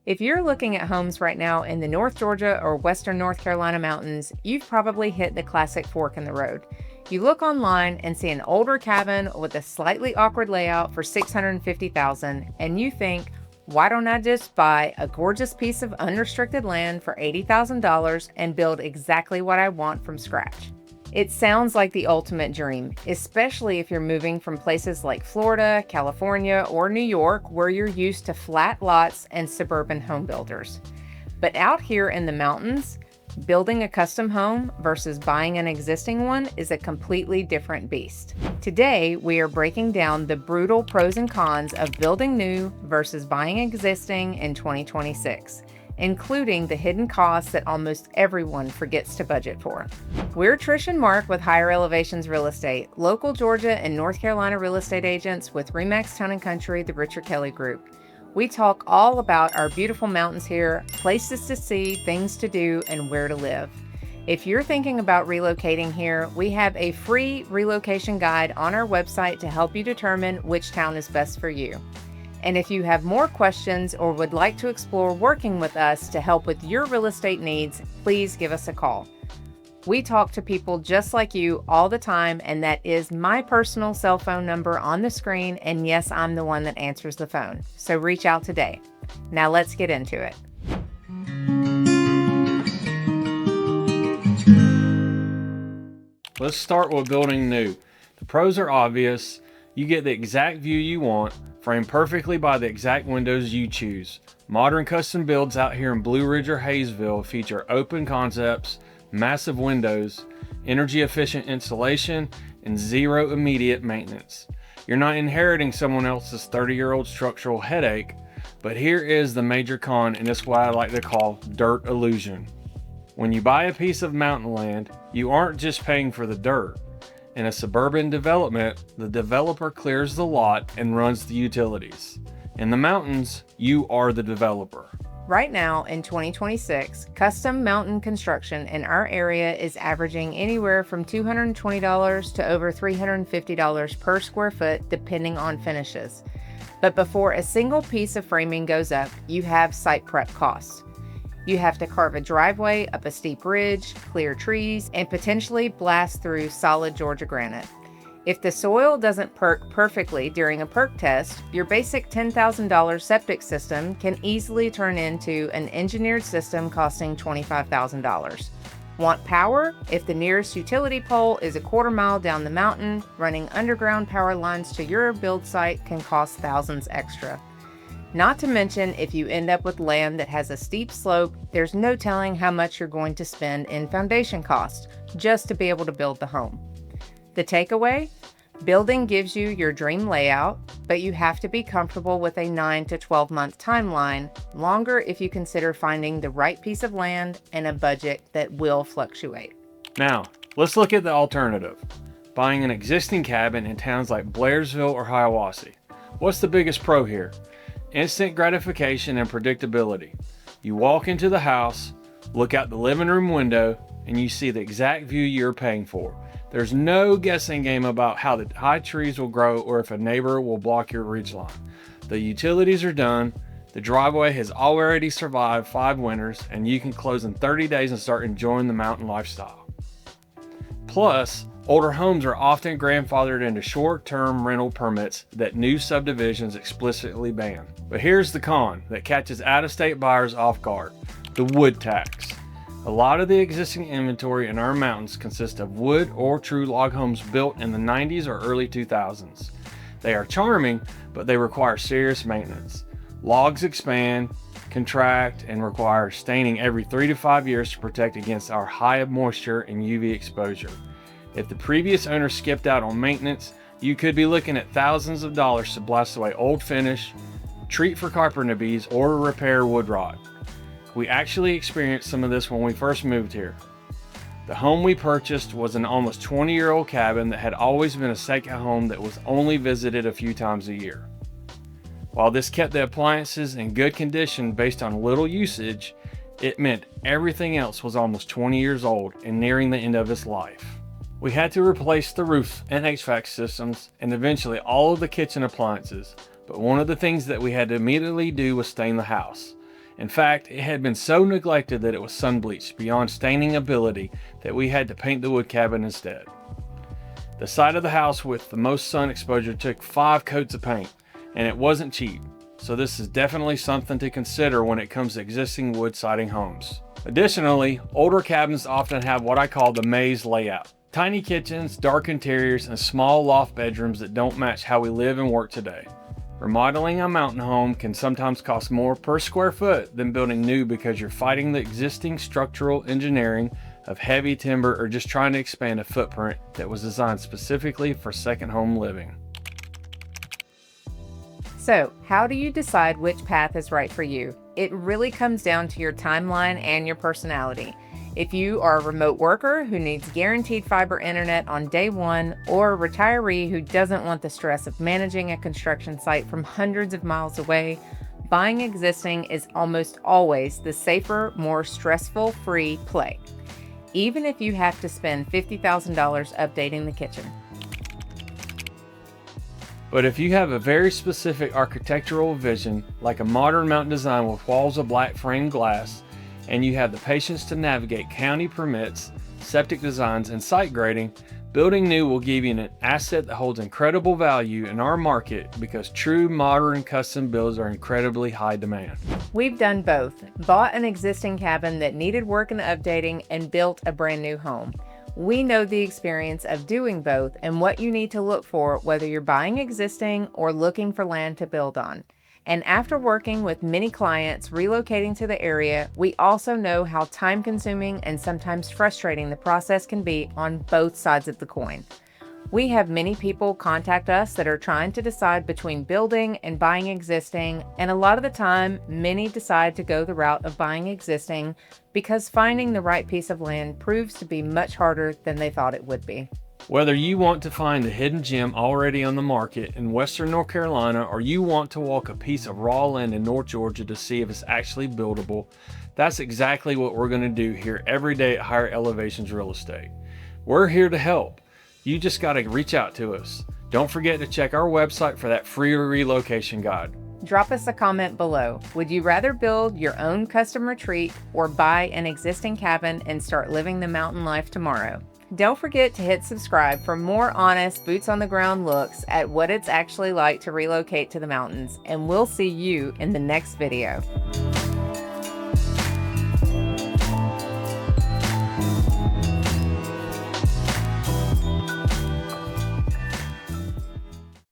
If you're looking at homes right now in the North Georgia or Western North Carolina mountains, you've probably hit the classic fork in the road. You look online and see an older cabin with a slightly awkward layout for $650,000, and you think, why don't I just buy a gorgeous piece of unrestricted land for $80,000 and build exactly what I want from scratch? It sounds like the ultimate dream, especially if you're moving from places like Florida, California, or New York, where you're used to flat lots and suburban home builders. But out here in the mountains, building a custom home versus buying an existing one is a completely different beast. Today, we are breaking down the brutal pros and cons of building new versus buying existing in 2026. Including the hidden costs that almost everyone forgets to budget for. We're Trish and Mark with Higher Elevations Real Estate, local Georgia and North Carolina real estate agents with RE/MAX Town & Country, the Richard Kelly Group. We talk all about our beautiful mountains here, places to see, things to do, and where to live. If you're thinking about relocating here, we have a free relocation guide on our website to help you determine which town is best for you. And if you have more questions or would like to explore working with us to help with your real estate needs, please give us a call. We talk to people just like you all the time, and that is my personal cell phone number on the screen. And yes, I'm the one that answers the phone. So reach out today. Now let's get into it. Let's start with building new. The pros are obvious. You get the exact view you want, framed perfectly by the exact windows you choose. Modern custom builds out here in Blue Ridge or Hayesville feature open concepts, massive windows, energy efficient insulation, and zero immediate maintenance. You're not inheriting someone else's 30-year-old structural headache, but here is the major con, and it's what I like to call dirt illusion. When you buy a piece of mountain land, you aren't just paying for the dirt. In a suburban development, the developer clears the lot and runs the utilities. In the mountains, you are the developer. Right now, in 2026, custom mountain construction in our area is averaging anywhere from $220 to over $350 per square foot, depending on finishes. But before a single piece of framing goes up, you have site prep costs. You have to carve a driveway up a steep ridge, clear trees, and potentially blast through solid Georgia granite. If the soil doesn't perk perfectly during a perk test, your basic $10,000 septic system can easily turn into an engineered system costing $25,000. Want power? If the nearest utility pole is a quarter mile down the mountain, running underground power lines to your build site can cost thousands extra. Not to mention, if you end up with land that has a steep slope, there's no telling how much you're going to spend in foundation costs just to be able to build the home. The takeaway? Building gives you your dream layout, but you have to be comfortable with a 9 to 12 month timeline, longer if you consider finding the right piece of land and a budget that will fluctuate. Now, let's look at the alternative. Buying an existing cabin in towns like Blairsville or Hiawassee. What's the biggest pro here? Instant gratification and predictability. You walk into the house, look out the living room window, and you see the exact view you're paying for. There's no guessing game about how the high trees will grow or if a neighbor will block your ridgeline. The utilities are done, the driveway has already survived 5 winters, and you can close in 30 days and start enjoying the mountain lifestyle. Plus, older homes are often grandfathered into short-term rental permits that new subdivisions explicitly ban. But here's the con that catches out-of-state buyers off guard: the wood tax. A lot of the existing inventory in our mountains consists of wood or true log homes built in the 90s or early 2000s. They are charming, but they require serious maintenance. Logs expand, contract, and require staining every 3 to 5 years to protect against our high moisture and UV exposure. If the previous owner skipped out on maintenance, you could be looking at thousands of dollars to blast away old finish, treat for carpenter bees, or repair wood rot. We actually experienced some of this when we first moved here. The home we purchased was an almost 20-year-old cabin that had always been a second home that was only visited a few times a year. While this kept the appliances in good condition based on little usage, it meant everything else was almost 20 years old and nearing the end of its life. We had to replace the roof and HVAC systems and eventually all of the kitchen appliances, but one of the things that we had to immediately do was stain the house. In fact, it had been so neglected that it was sun bleached beyond staining ability that we had to paint the wood cabin instead. The side of the house with the most sun exposure took 5 coats of paint, and it wasn't cheap, so this is definitely something to consider when it comes to existing wood siding homes. Additionally, older cabins often have what I call the maze layout. Tiny kitchens, dark interiors, and small loft bedrooms that don't match how we live and work today. Remodeling a mountain home can sometimes cost more per square foot than building new because you're fighting the existing structural engineering of heavy timber or just trying to expand a footprint that was designed specifically for second home living. So, how do you decide which path is right for you? It really comes down to your timeline and your personality. If you are a remote worker who needs guaranteed fiber internet on day one, or a retiree who doesn't want the stress of managing a construction site from hundreds of miles away, buying existing is almost always the safer, more stressful-free play, even if you have to spend $50,000 updating the kitchen. But if you have a very specific architectural vision, like a modern mountain design with walls of black framed glass, and you have the patience to navigate county permits, septic designs, and site grading, building new will give you an asset that holds incredible value in our market because true modern custom builds are incredibly high demand. We've done both, bought an existing cabin that needed work and updating, and built a brand new home. We know the experience of doing both and what you need to look for whether you're buying existing or looking for land to build on. And after working with many clients relocating to the area, we also know how time-consuming and sometimes frustrating the process can be on both sides of the coin. We have many people contact us that are trying to decide between building and buying existing, and a lot of the time, many decide to go the route of buying existing because finding the right piece of land proves to be much harder than they thought it would be. Whether you want to find a hidden gem already on the market in western North Carolina or you want to walk a piece of raw land in North Georgia to see if it's actually buildable, that's exactly what we're going to do here every day at Higher Elevations Real Estate. We're here to help. You just got to reach out to us. Don't forget to check our website for that free relocation guide. Drop us a comment below. Would you rather build your own custom retreat or buy an existing cabin and start living the mountain life tomorrow? Don't forget to hit subscribe for more honest, boots on the ground looks at what it's actually like to relocate to the mountains, and we'll see you in the next video.